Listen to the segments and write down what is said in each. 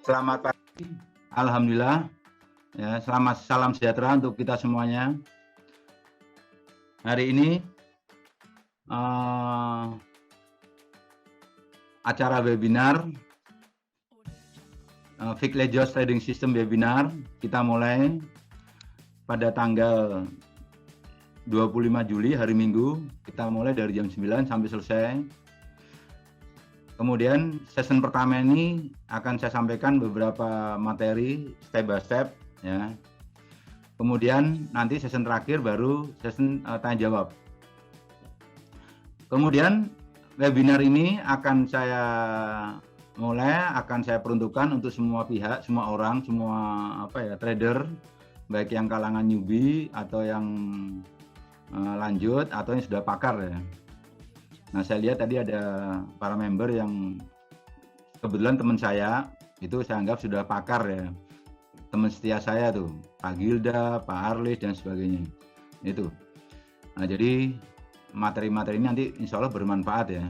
Selamat pagi. Alhamdulillah. Ya, selamat salam sejahtera untuk kita semuanya. Hari ini acara webinar Fiklejos Trading System webinar kita mulai pada tanggal 25 Juli hari Minggu. Kita mulai dari jam 9 sampai selesai. Kemudian session pertama ini akan saya sampaikan beberapa materi step by step ya. Kemudian nanti session terakhir baru session tanya jawab. Kemudian webinar ini akan saya peruntukkan untuk semua pihak, semua orang, semua trader, baik yang kalangan newbie atau yang lanjut atau yang sudah pakar ya. Nah, saya lihat tadi ada para member yang kebetulan teman saya, itu saya anggap sudah pakar ya. Teman setia saya tuh, Pak Gilda, Pak Arlis, dan sebagainya. Itu. Nah, jadi materi-materi ini nanti insya Allah bermanfaat ya.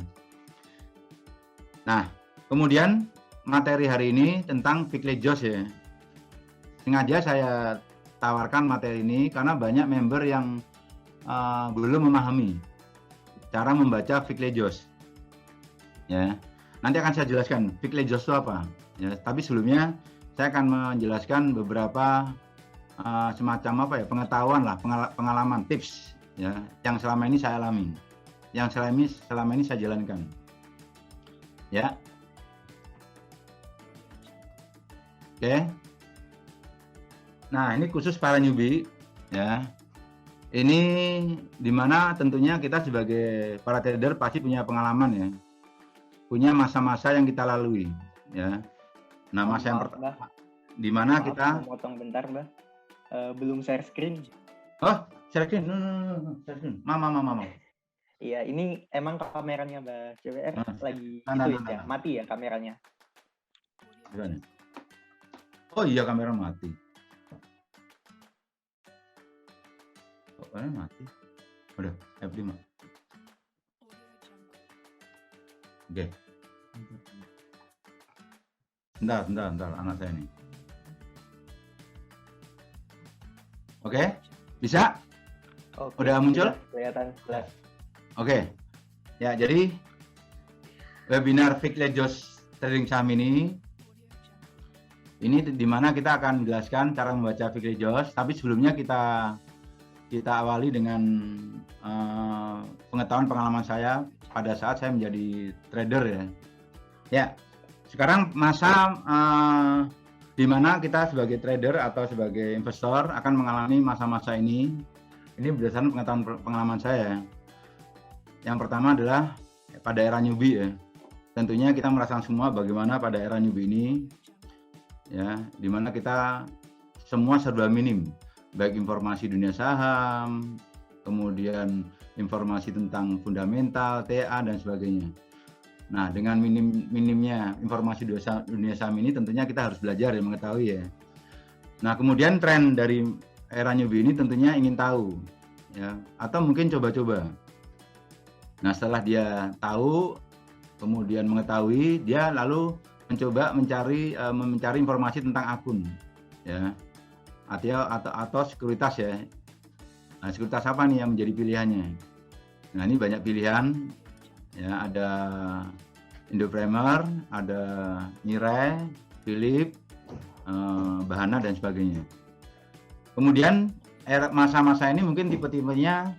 Nah, kemudian materi hari ini tentang Fiklejos ya. Sengaja saya tawarkan materi ini karena banyak member yang belum memahami cara membaca Fiklejos. Ya. Nanti akan saya jelaskan Fiklejos itu apa. Ya, tapi sebelumnya saya akan menjelaskan beberapa semacam pengetahuan lah, pengalaman, tips ya yang selama ini saya alami, yang selama ini saya jalankan. Ya. Oke. Nah, ini khusus para newbie ya. Ini dimana tentunya kita sebagai para trader pasti punya pengalaman ya, punya masa-masa yang kita lalui ya. Nah, masa yang pertama dimana kita potong bentar Mbak, belum share screen. Oh, share screen, share screen. Mama. Iya, ini emang kameranya Mbak CWR lagi ya, mati ya kameranya. Gimana? Oh iya, kamera mati. Mati. Udah, F5. Oke. Bentar, anak saya ini. Oke, bisa? Oke, udah muncul? Kelihatan jelas. Oke. Ya, jadi webinar Fiklejos Trading Saham ini di mana kita akan menjelaskan cara membaca Fiklejos, tapi sebelumnya kita awali dengan pengetahuan pengalaman saya pada saat saya menjadi trader ya. Ya, sekarang masa di mana kita sebagai trader atau sebagai investor akan mengalami masa-masa ini. Ini berdasarkan pengetahuan pengalaman saya. Yang pertama adalah pada era newbie ya. Tentunya kita merasakan semua bagaimana pada era newbie ini ya, di mana kita semua serba minim. Baik informasi dunia saham, kemudian informasi tentang fundamental, TA, dan sebagainya. Nah, dengan minimnya informasi dunia saham ini tentunya kita harus belajar dan mengetahui ya. Nah, kemudian tren dari era newbie ini tentunya ingin tahu ya, atau mungkin coba-coba. Nah, setelah dia tahu, kemudian mengetahui, dia lalu mencoba mencari informasi tentang akun ya. Atau sekuritas ya. Nah, sekuritas apa nih yang menjadi pilihannya? Nah, ini banyak pilihan ya, ada Indoprimer, ada Nilai, Philip, Bahana, dan sebagainya. Kemudian masa-masa ini mungkin tipe-tipenya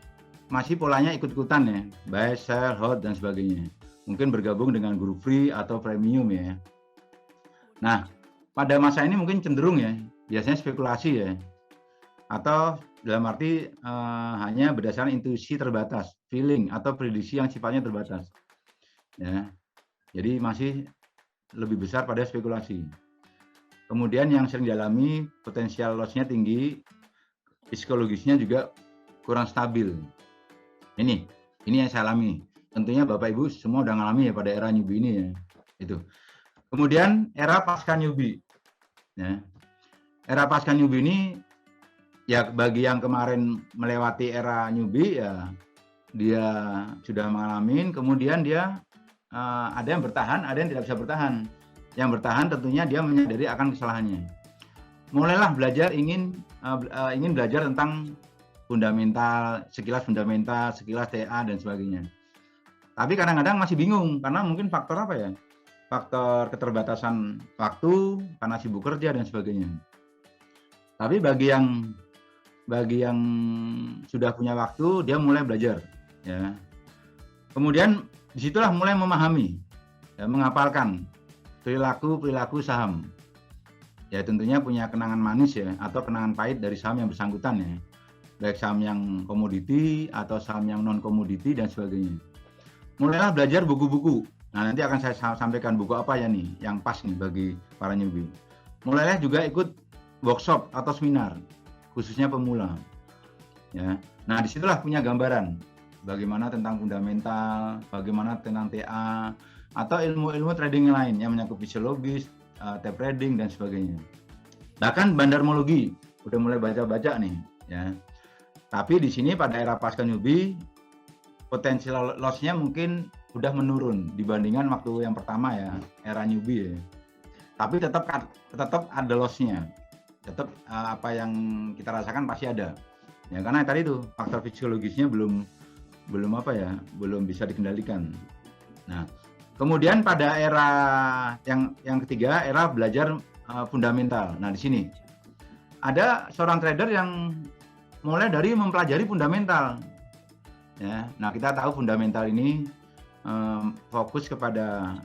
masih polanya ikut-ikutan ya, buy, sell, hold, dan sebagainya. Mungkin bergabung dengan grup free atau premium ya. Nah, pada masa ini mungkin cenderung ya, biasanya spekulasi ya, atau dalam arti hanya berdasarkan intuisi terbatas, feeling atau prediksi yang sifatnya terbatas ya. Jadi masih lebih besar pada spekulasi. Kemudian yang sering dialami potensial loss-nya tinggi, psikologisnya juga kurang stabil. Ini yang saya alami. Tentunya Bapak Ibu semua udah ngalami ya pada era newbie ini ya. Itu. Kemudian era pasca newbie ya. Era pasca newbie ini ya, bagi yang kemarin melewati era newbie ya, dia sudah mengalami, kemudian dia ada yang bertahan, ada yang tidak bisa bertahan. yang bertahan tentunya dia menyadari akan kesalahannya. Mulailah belajar ingin belajar tentang fundamental, sekilas TA dan sebagainya. Tapi kadang-kadang masih bingung karena mungkin faktor apa ya? Faktor keterbatasan waktu karena sibuk kerja dan sebagainya. Tapi bagi yang sudah punya waktu, dia mulai belajar, ya. Kemudian disitulah mulai memahami, ya, menghafalkan perilaku saham. Ya tentunya punya kenangan manis ya, atau kenangan pahit dari saham yang bersangkutan ya. Baik saham yang komoditi atau saham yang non komoditi dan sebagainya. Mulailah belajar buku-buku. Nah nanti akan saya sampaikan buku apa ya nih yang pas nih bagi para newbie. Mulailah juga ikut workshop atau seminar khususnya pemula. Ya. Nah disitulah punya gambaran bagaimana tentang fundamental, bagaimana tentang TA atau ilmu-ilmu trading lain yang menyangkut fisiologis, tape trading dan sebagainya. Bahkan bandarmologi udah mulai baca-baca nih, ya. Tapi di sini pada era pasca newbie potensial loss-nya mungkin udah menurun dibandingkan waktu yang pertama ya, era newbie ya. Tapi tetap ada loss-nya. Tetap apa yang kita rasakan pasti ada. Ya karena tadi itu faktor fisiologisnya belum bisa dikendalikan. Nah, kemudian pada era yang ketiga, era belajar fundamental. Nah, di sini ada seorang trader yang mulai dari mempelajari fundamental. Ya, nah kita tahu fundamental ini fokus kepada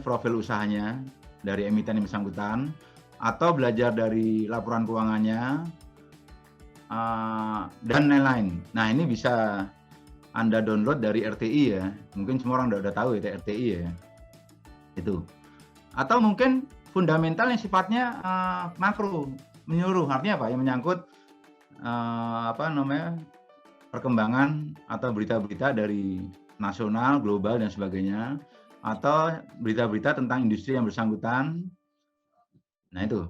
profil usahanya dari emiten yang bersangkutan atau belajar dari laporan keuangannya dan lain-lain. Nah, ini bisa Anda download dari RTI ya. Mungkin semua orang udah tahu ya RTI ya. Itu. Atau mungkin fundamental yang sifatnya makro, menyeluruh. Artinya apa? Yang menyangkut perkembangan atau berita-berita dari nasional, global dan sebagainya, atau berita-berita tentang industri yang bersangkutan. Nah, itu.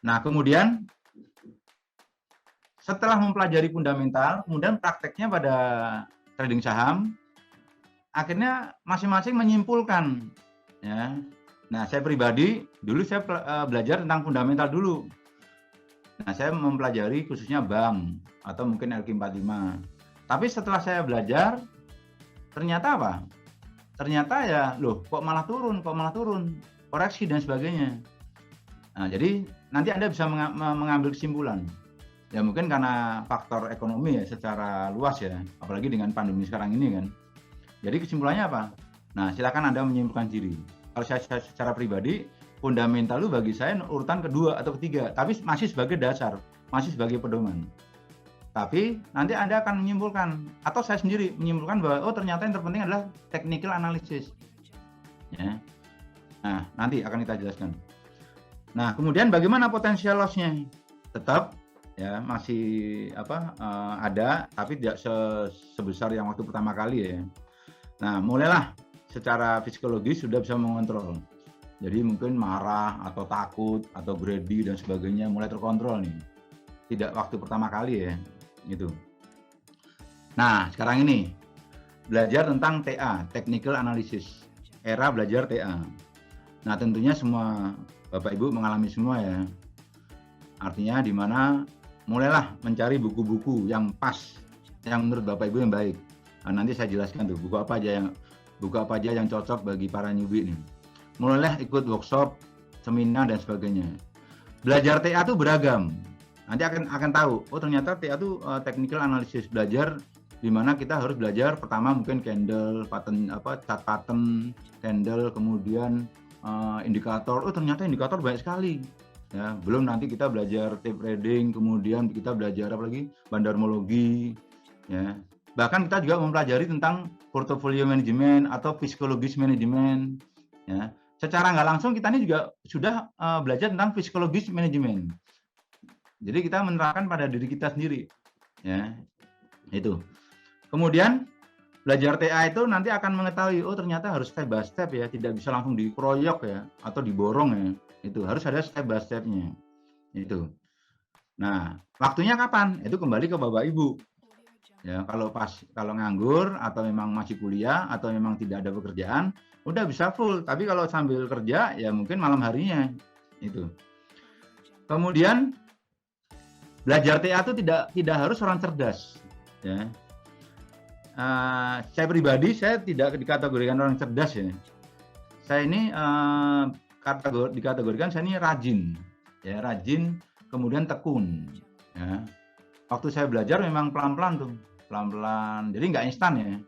Nah, kemudian setelah mempelajari fundamental, kemudian prakteknya pada trading saham, akhirnya masing-masing menyimpulkan, ya. Nah, saya pribadi dulu saya belajar tentang fundamental dulu. Nah, saya mempelajari khususnya bank atau mungkin LQ45. Tapi setelah saya belajar, ternyata apa? Ternyata ya, loh, kok malah turun, koreksi dan sebagainya. Nah, jadi nanti Anda bisa mengambil kesimpulan. Ya mungkin karena faktor ekonomi ya secara luas ya, apalagi dengan pandemi sekarang ini kan. Jadi kesimpulannya apa? Nah, silakan Anda menyimpulkan diri. Kalau saya secara pribadi, fundamental itu bagi saya urutan kedua atau ketiga, tapi masih sebagai dasar, masih sebagai pedoman. Tapi nanti Anda akan menyimpulkan, atau saya sendiri menyimpulkan bahwa oh ternyata yang terpenting adalah technical analysis. Ya. Nah, nanti akan kita jelaskan. Nah, kemudian bagaimana potensial loss-nya? Tetap ya masih ada, tapi tidak sebesar yang waktu pertama kali ya. Nah, mulailah secara psikologis sudah bisa mengontrol. Jadi mungkin marah atau takut atau greedy dan sebagainya mulai terkontrol nih. Tidak waktu pertama kali ya, gitu. Nah, sekarang ini belajar tentang TA, technical analysis. Era belajar TA. Nah, tentunya semua Bapak Ibu mengalami semua ya. Artinya di mana mulailah mencari buku-buku yang pas, yang menurut Bapak Ibu yang baik. Nah, nanti saya jelaskan tuh buku apa aja yang cocok bagi para newbie nih. Mulailah ikut workshop, seminar dan sebagainya. Belajar TA itu beragam. Nanti akan tahu, oh ternyata TA itu technical analysis, belajar di mana kita harus belajar pertama mungkin candle, pattern chart pattern, candle, kemudian indikator. Oh ternyata indikator banyak sekali. Ya, belum nanti kita belajar tape trading, kemudian kita belajar apa lagi? Bandarmologi, ya. Bahkan kita juga mempelajari tentang portfolio manajemen atau psikologis manajemen, ya. Secara nggak langsung kita ini juga sudah belajar tentang psikologis manajemen. Jadi kita menerapkan pada diri kita sendiri, ya. Itu. Kemudian belajar TA itu nanti akan mengetahui, oh ternyata harus step by step ya, tidak bisa langsung dikeroyok ya, atau diborong ya. Itu harus ada step by step-nya. Itu. Nah, waktunya kapan? Itu kembali ke Bapak Ibu. Ya, kalau nganggur atau memang masih kuliah atau memang tidak ada pekerjaan, udah bisa full. Tapi kalau sambil kerja ya mungkin malam harinya itu. Kemudian belajar TA itu tidak harus orang cerdas, ya. Saya pribadi saya tidak dikategorikan orang cerdas ya. Saya ini dikategorikan saya ini rajin, ya rajin, kemudian tekun. Ya. Waktu saya belajar memang pelan-pelan tuh, pelan-pelan. Jadi nggak instan ya.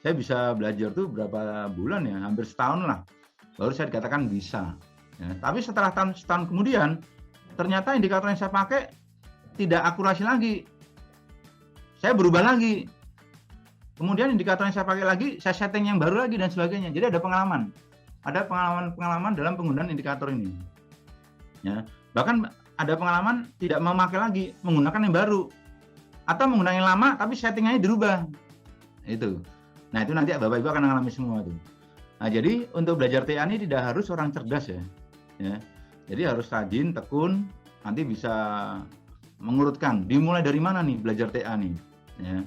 Saya bisa belajar tuh berapa bulan ya, hampir setahun lah. Baru saya dikatakan bisa. Ya. Tapi setelah setahun kemudian, ternyata indikator yang saya pakai tidak akurasi lagi. Saya berubah lagi. Kemudian indikator yang saya pakai lagi, saya setting yang baru lagi dan sebagainya. Jadi ada pengalaman. Ada pengalaman dalam penggunaan indikator ini. Ya. Bahkan ada pengalaman tidak memakai lagi, menggunakan yang baru. Atau menggunakan yang lama tapi settingannya dirubah. Itu. Nah, itu nanti Bapak Ibu akan mengalami semua itu. Nah, jadi untuk belajar TA ini tidak harus orang cerdas ya. Ya. Jadi harus rajin, tekun, nanti bisa mengurutkan. Dimulai dari mana nih belajar TA nih? Ya.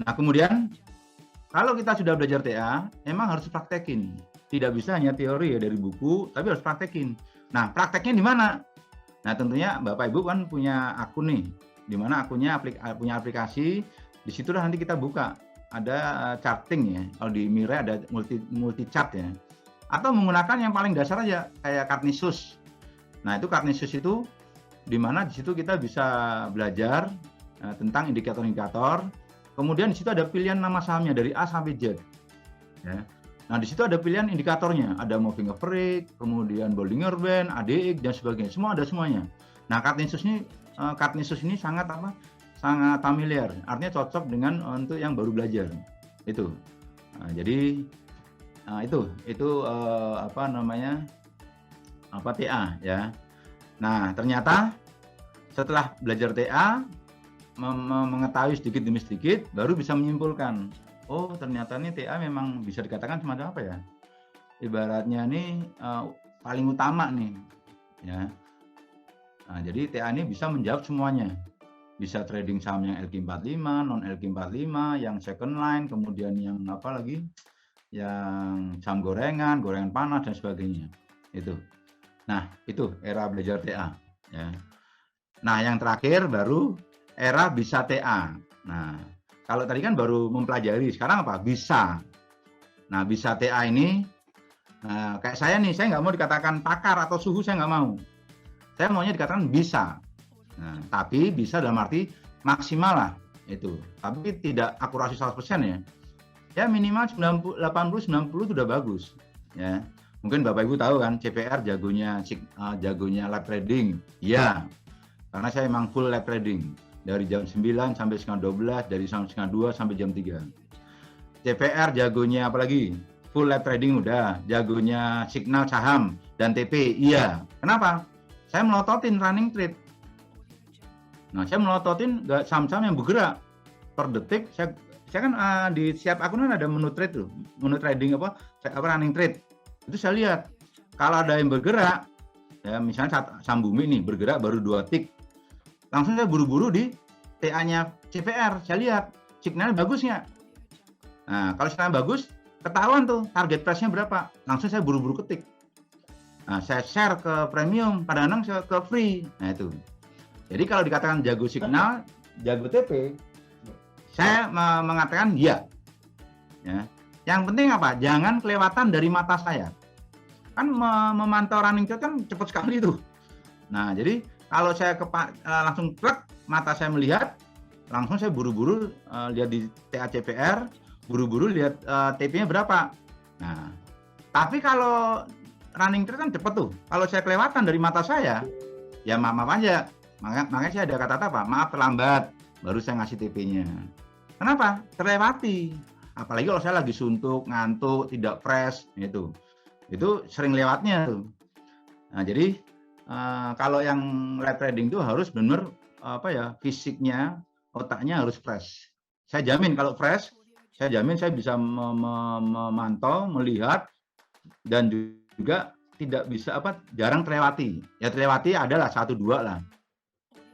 Nah, kemudian kalau kita sudah belajar TA, emang harus praktekin. Tidak bisa hanya teori ya dari buku, tapi harus praktekin. Nah, prakteknya di mana? Nah, tentunya Bapak Ibu kan punya akun nih, di mana akunnya punya aplikasi. Di situlah nanti kita buka. Ada charting ya. Kalau di Mirai ada multi chart ya. Atau menggunakan yang paling dasar aja kayak Kartinisus. Nah, itu Kartinisus itu di mana di situ kita bisa belajar tentang indikator-indikator. Kemudian di situ ada pilihan nama sahamnya dari A sampai Z. Ya. Nah, di situ ada pilihan indikatornya, ada moving average, kemudian Bollinger Band, ADX dan sebagainya. Semua ada semuanya. Nah, Kartinisus ini sangat sangat familiar. Artinya cocok dengan untuk yang baru belajar. Itu. Nah, jadi itu TA ya. Nah, ternyata setelah belajar TA mengetahui sedikit demi sedikit baru bisa menyimpulkan, oh ternyata ini TA memang bisa dikatakan semacam apa ya, ibaratnya ini paling utama nih ya. Nah, jadi TA ini bisa menjawab semuanya, bisa trading saham yang LQ45, non LQ45, yang second line, kemudian yang apa lagi, yang saham gorengan panas dan sebagainya. Itu. Nah, itu era belajar TA ya. Nah, yang terakhir baru era bisa TA. Nah, kalau tadi kan baru mempelajari, sekarang apa? Bisa. Nah, bisa TA ini, kayak saya nih, saya nggak mau dikatakan pakar atau suhu, saya nggak mau. Saya maunya dikatakan bisa. Nah, tapi bisa dalam arti maksimal lah itu. Tapi tidak akurasi 100% ya. Ya minimal 80-90 sudah bagus. Ya. Mungkin Bapak Ibu tahu kan, CPR jagonya lab trading. Ya, karena saya memang full lab trading. Dari jam 9 sampai setengah 12, dari setengah 2 sampai jam 3. CPR jagonya apalagi? Full lab trading udah, jagonya signal saham dan TP, iya. Kenapa? Saya melototin running trade. Nah, saya melototin saham-saham yang bergerak per detik. Saya kan di setiap akun kan ada menu trade tuh, menu trading running trade. Itu saya lihat, kalau ada yang bergerak, ya misalnya saham Bumi nih bergerak baru 2 tick. Langsung saya buru-buru di TA-nya CPR, saya lihat signalnya bagus nggak. Nah, kalau signalnya bagus, ketahuan tuh target price-nya berapa. Langsung saya buru-buru ketik. Nah, saya share ke premium, kadang-kadang saya ke free. Nah, itu. Jadi kalau dikatakan jago signal, jago TP, saya mengatakan iya. Ya. Yang penting apa? Jangan kelewatan dari mata saya. Kan memantau running trade kan cepat sekali tuh. Nah, jadi kalau saya langsung plek, mata saya melihat, langsung saya buru-buru lihat di TA CPR, buru-buru lihat TP-nya berapa. Nah, tapi kalau running trade kan cepat tuh. Kalau saya kelewatan dari mata saya, ya maaf aja. Makanya saya ada kata apa? Maaf terlambat, baru saya ngasih TP-nya. Kenapa? Terlewati. Apalagi kalau saya lagi suntuk, ngantuk, tidak fresh, itu sering lewatnya tuh. Nah, jadi kalau yang live trading itu harus benar fisiknya, otaknya harus fresh. Saya jamin kalau fresh, saya jamin saya bisa memantau, melihat, dan juga tidak bisa jarang terlewati. Ya terlewati adalah 1-2 lah.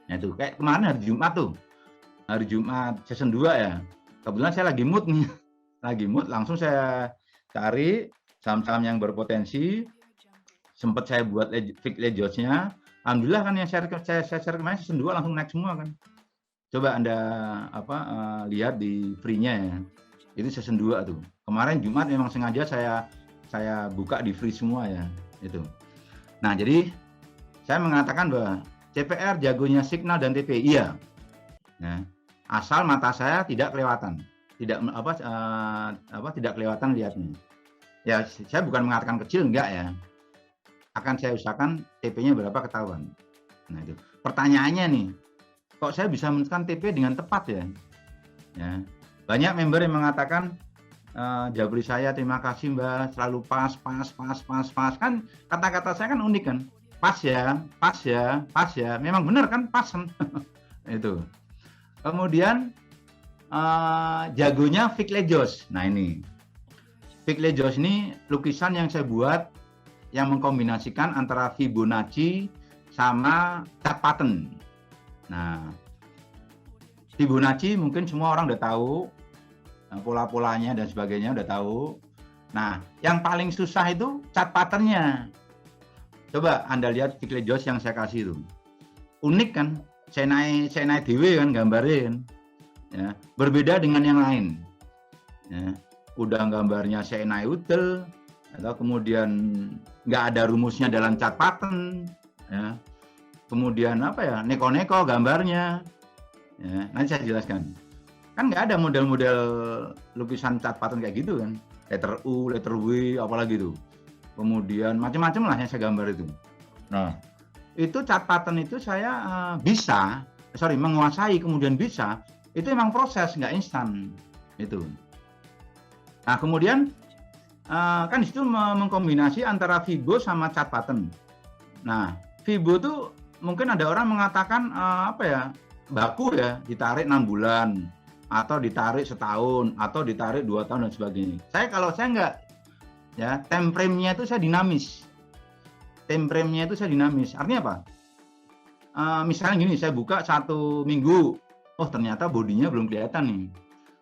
Nah, itu kayak kemarin hari Jumat tuh. Hari Jumat season 2 ya. Kebetulan saya lagi mood nih. Lagi mood, langsung saya cari saham-saham yang berpotensi. Sempat saya buat fix Lejosnya. Alhamdulillah kan yang saya share kemarin season 2 langsung naik semua kan. Coba Anda lihat di free-nya ya. Itu season 2 tuh. Kemarin Jumat memang sengaja saya buka di free semua ya. Itu. Nah, jadi saya mengatakan bahwa CPR jagonya signal dan TP. Iya. Ya. Asal mata saya tidak kelewatan. Tidak kelewatan lihatnya. Ya, saya bukan mengatakan kecil, enggak ya. Akan saya usahakan TP-nya berapa ketahuan. Nah, itu. Pertanyaannya nih, kok saya bisa menentukan TP dengan tepat ya? Ya. Banyak member yang mengatakan, Jabri saya terima kasih Mbak, selalu pas. Kan kata-kata saya kan unik kan. Pas ya. Memang benar kan, pas. Itu. Kemudian jagonya Fix Lejos. Nah ini. Fix Lejos ini lukisan yang saya buat yang mengkombinasikan antara Fibonacci sama chart pattern. Nah, Fibonacci mungkin semua orang udah tahu, pola-polanya dan sebagainya udah tahu. Nah, yang paling susah itu chart patternnya. Coba Anda lihat Fix Lejos yang saya kasih itu. Unik kan? Saya naik dewe kan gambarin. Ya, berbeda dengan yang lain. Ya, udah gambarnya saya naik udel, atau kemudian nggak ada rumusnya dalam chart pattern, ya. Kemudian neko-neko gambarnya, ya. Nanti saya jelaskan. Kan nggak ada model-model lukisan chart pattern kayak gitu kan, letter U, letter W, apalagi itu. Kemudian macam-macam lah yang saya gambar itu. Nah, itu chart pattern itu saya menguasai kemudian bisa. Itu emang proses, nggak instan itu. Nah, kemudian kan di situ mengkombinasi antara Fibo sama chart pattern. Nah, Fibo tuh mungkin ada orang mengatakan baku ya, ditarik 6 bulan atau ditarik setahun atau ditarik 2 tahun dan sebagainya. Kalau saya enggak ya, time frame-nya itu saya dinamis. Artinya apa? Misalnya gini, saya buka 1 minggu, oh ternyata bodinya belum kelihatan nih.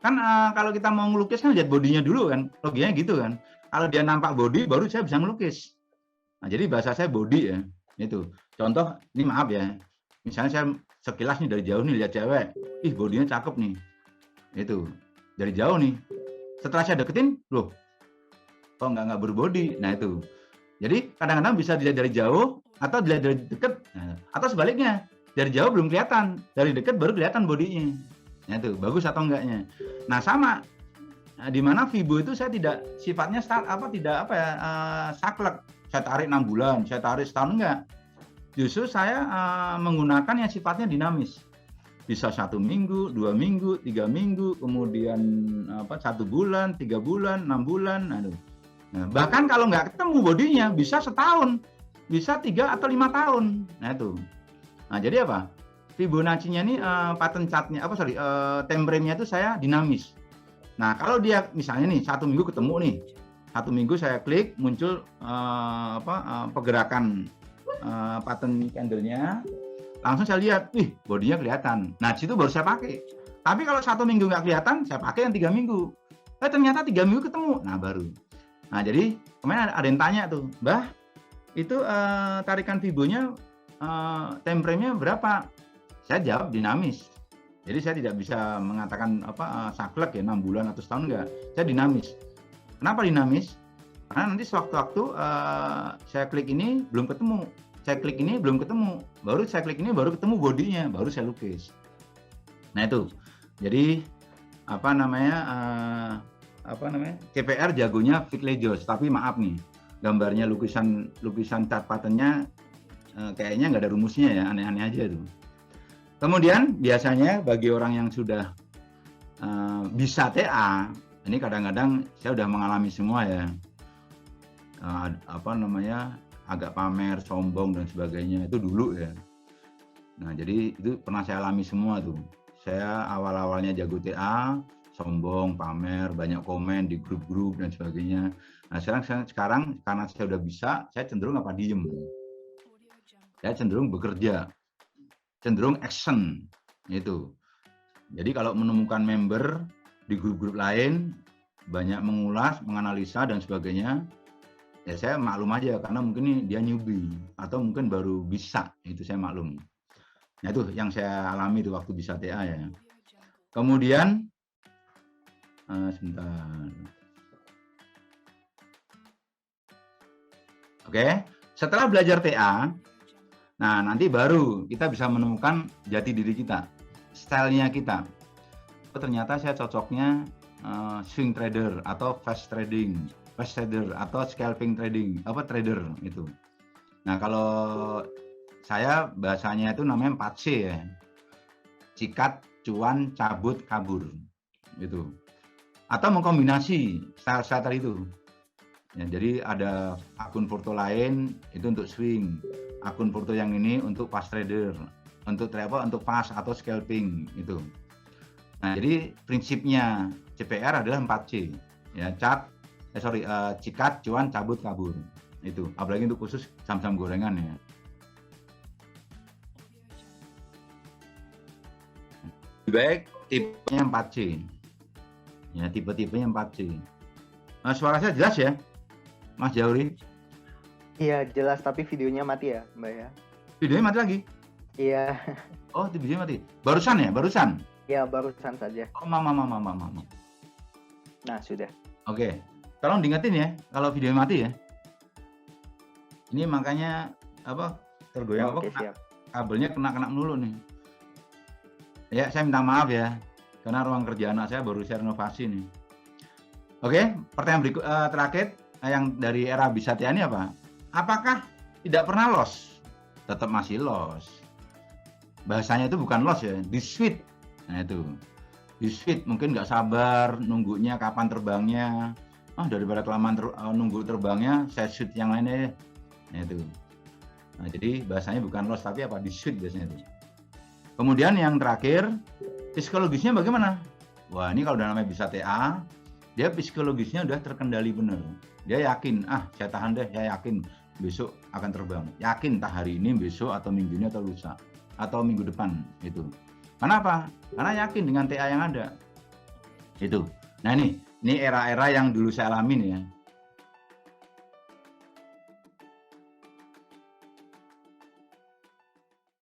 Kan kalau kita mau ngelukis kan lihat bodinya dulu kan, logikanya gitu kan. Kalau dia nampak body, baru saya bisa ngelukis. Nah, jadi bahasa saya body ya, itu. Contoh, ini maaf ya, misalnya saya sekilas nih dari jauh nih lihat cewek, bodinya cakep nih, itu dari jauh nih. Setelah saya deketin, loh, kok nggak berbody? Nah itu. Jadi kadang-kadang bisa dilihat dari jauh atau dilihat dari dekat, atau sebaliknya, dari jauh belum kelihatan, dari dekat baru kelihatan bodinya. Nah itu bagus atau enggaknya. Nah sama. Nah, di mana Fibo itu saya tidak sifatnya saklek. Saya tarik 6 bulan, saya tarik setahun enggak. Justru saya menggunakan yang sifatnya dinamis. Bisa 1 minggu, 2 minggu, 3 minggu, kemudian 1 bulan, 3 bulan, 6 bulan. Nah, bahkan kalau nggak ketemu bodinya bisa setahun, bisa 3 atau 5 tahun. Nah itu. Nah jadi apa? Fibonacci-nya ini pattern chart-nya time frame-nya itu saya dinamis. Nah, kalau dia misalnya nih 1 minggu ketemu nih. 1 minggu saya klik muncul pergerakan pattern candle-nya. Langsung saya lihat, bodinya kelihatan. Nah, di situ baru saya pakai. Tapi kalau 1 minggu nggak kelihatan, saya pakai yang 3 minggu. Ternyata 3 minggu ketemu. Nah, baru. Nah, jadi kemarin ada yang tanya tuh, Mbah, itu tarikan Fibonya time frame-nya berapa? Saya jawab dinamis. Jadi saya tidak bisa mengatakan saklek ya 6 bulan atau setahun enggak. Saya dinamis. Kenapa dinamis? Karena nanti sewaktu-waktu saya klik ini belum ketemu. Saya klik ini belum ketemu. Baru saya klik ini baru ketemu bodinya, baru saya lukis. Nah itu. Jadi CPR jagonya Fix Lejos, tapi maaf nih. Gambarnya lukisan chart pattern-nya kayaknya nggak ada rumusnya ya, aneh-aneh aja tuh. Kemudian biasanya bagi orang yang sudah bisa TA, ini kadang-kadang saya sudah mengalami semua ya, agak pamer, sombong dan sebagainya itu dulu ya. Nah jadi itu pernah saya alami semua tuh. Saya awal-awalnya jago TA, sombong, pamer, banyak komen di grup-grup dan sebagainya. Nah sekarang karena saya sudah bisa, saya cenderung diem. Saya cenderung bekerja. Cenderung action itu. Jadi kalau menemukan member di grup-grup lain banyak mengulas, menganalisa dan sebagainya. Ya saya maklum aja karena mungkin dia newbie atau mungkin baru bisa, itu saya maklum. Nah itu yang saya alami di waktu bisa TA ya. Kemudian sebentar. Oke, setelah belajar TA, nah nanti baru kita bisa menemukan jati diri kita, stylenya kita. Oh, ternyata saya cocoknya swing trader atau fast trader atau scalping trading, trader itu. Nah kalau saya bahasanya itu namanya 4C ya, cikat, cuan, cabut, kabur, gitu. Atau mengkombinasi style-style tadi itu. Ya, jadi ada akun foto lain itu untuk swing, akun foto yang ini untuk fast trader, untuk fast atau scalping itu. Nah, jadi prinsipnya CPR adalah 4C. Ya, cikat, cuan, cabut, kabur. Itu. Apalagi untuk khusus saham-saham gorengan ya. Lebih baik tipenya 4C. Ya, tipe-tipenya 4C. Nah, suara saya jelas ya, Mas Jauri? Iya, jelas, tapi videonya mati ya, Mbak ya? Videonya mati lagi? Iya. Oh, videonya mati. Barusan ya? Barusan? Ya, barusan saja. Oh, mama. Nah, sudah. Oke. Tolong diingetin ya, kalau video mati ya. Ini makanya tergoyang siap. Kabelnya kena melulu nih. Ya, saya minta maaf ya, karena ruang kerja anak saya baru saya renovasi nih. Oke, pertanyaan terakhir yang dari era bisa TA ini apa? Apakah tidak pernah loss? Tetap masih loss. Bahasanya itu bukan loss ya, di-sweet. Nah itu, di-sweet mungkin nggak sabar nunggunya kapan terbangnya. Daripada kelamaan nunggu terbangnya, saya shoot yang lainnya. Nah itu. Nah, jadi bahasanya bukan loss tapi apa? Di-sweet biasanya itu. Kemudian yang terakhir, psikologisnya bagaimana? Wah, ini kalau udah namanya bisa TA, dia psikologisnya udah terkendali benar. Dia yakin, saya tahan deh, saya yakin besok akan terbang. Yakin entah hari ini, besok, atau minggu ini, atau lusa. Atau minggu depan, itu. Kenapa? Karena yakin dengan TA yang ada. Itu. Nah ini era-era yang dulu saya alamin ya.